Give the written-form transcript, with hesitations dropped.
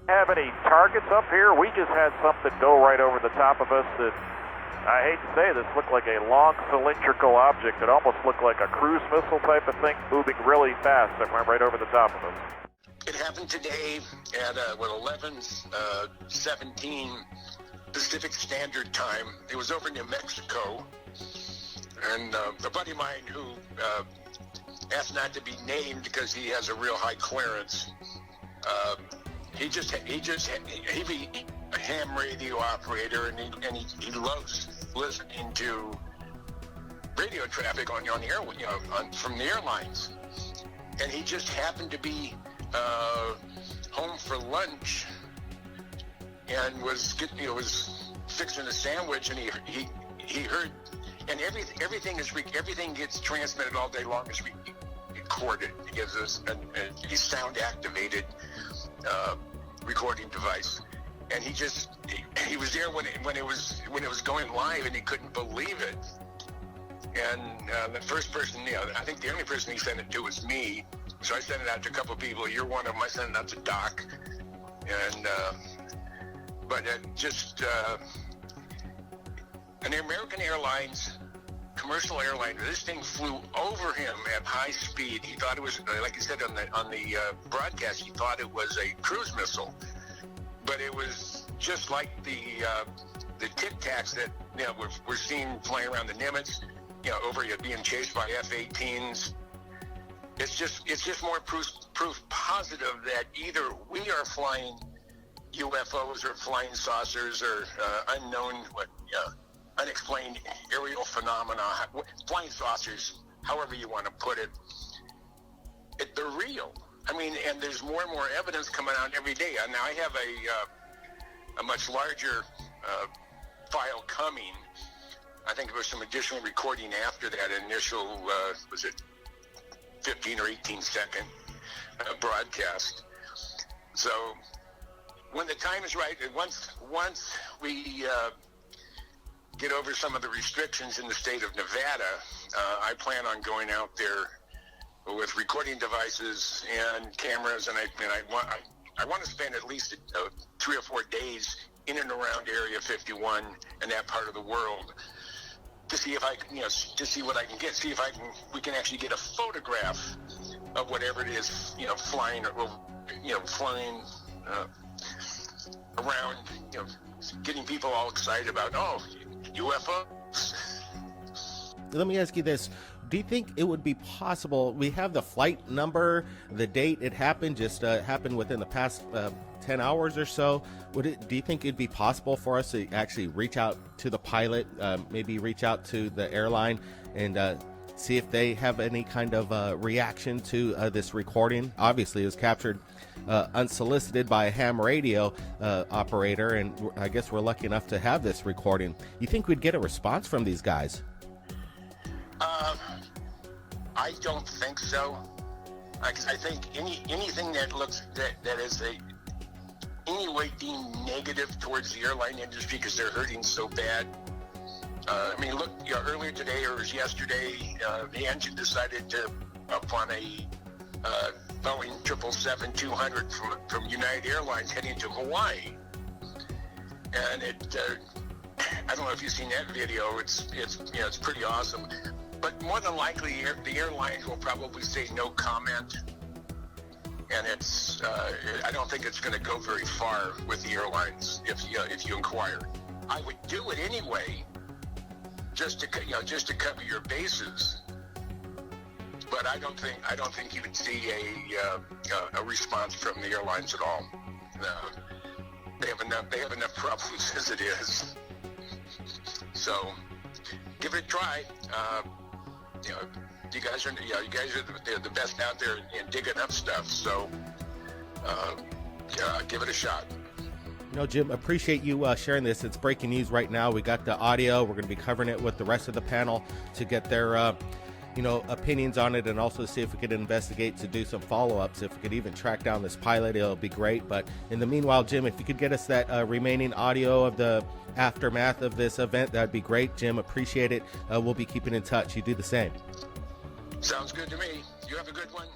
have any targets up here? We just had something go right over the top of us that, I hate to say this, looked like a long cylindrical object. It almost looked like a cruise missile type of thing moving really fast that went right over the top of us. It happened today at 11:17 Pacific Standard Time. It was over New Mexico, and a buddy of mine who asked not to be named because he has a real high clearance. He's a ham radio operator, and he loves listening to radio traffic on the air, from the airlines. And he just happened to be home for lunch and was fixing a sandwich, and he heard, and everything gets transmitted all day long as recorded. It gives us a sound activated recording device, and he was there when it was going live, and he couldn't believe it. And the first person, I think the only person he sent it to was me. So I sent it out to a couple of people. You're one of them. I sent it out to Doc, and an American Airlines commercial airline. This thing flew over him at high speed. He thought it was, like he said on the broadcast, he thought it was a cruise missile, but it was just like the Tic Tacs that we're seeing flying around the Nimitz, over you being chased by F-18s. It's just more proof positive that either we are flying UFOs or flying saucers or unknown, unexplained aerial phenomena, flying saucers, however you want to put it. They're real. I mean, and there's more and more evidence coming out every day. Now I have a much larger file coming. I think there was some additional recording after that initial, was it 15 or 18 second broadcast. So when the time is right, and once we get over some of the restrictions in the state of Nevada, I plan on going out there with recording devices and cameras, and I want to spend at least 3 or 4 days in and around Area 51 and that part of the world to see if I can, to see what I can get, see if we can actually get a photograph of whatever it is, flying flying around, getting people all excited about, UFOs. Let me ask you this. Do you think it would be possible, we have the flight number, the date it happened, just happened within the past 10 hours or so. Do you think it'd be possible for us to actually reach out to the pilot, maybe reach out to the airline and see if they have any kind of reaction to this recording? Obviously, it was captured unsolicited by a ham radio operator, and I guess we're lucky enough to have this recording. You think we'd get a response from these guys? I don't think so. I think anything that looks that is any way deemed negative towards the airline industry because they're hurting so bad. I mean, look, earlier today or yesterday, the engine decided to up on a Boeing 777-200 from United Airlines heading to Hawaii, and I don't know if you've seen that video. It's pretty awesome. But more than likely, the airlines will probably say no comment, and I don't think it's going to go very far with the airlines if you inquire. I would do it anyway, just to cover your bases. But I don't think you would see a response from the airlines at all. They have enough problems as it is. So give it a try. You guys are the best out there in digging up stuff. So give it a shot. Jim, appreciate you sharing this. It's breaking news right now. We got the audio. We're going to be covering it with the rest of the panel to get their opinions on it, and also see if we could investigate to do some follow-ups. If we could even track down this pilot, it'll be great. But in the meanwhile, Jim, if you could get us that remaining audio of the aftermath of this event, that'd be great. Jim, appreciate it. We'll be keeping in touch. You do the same. Sounds good to me. You have a good one.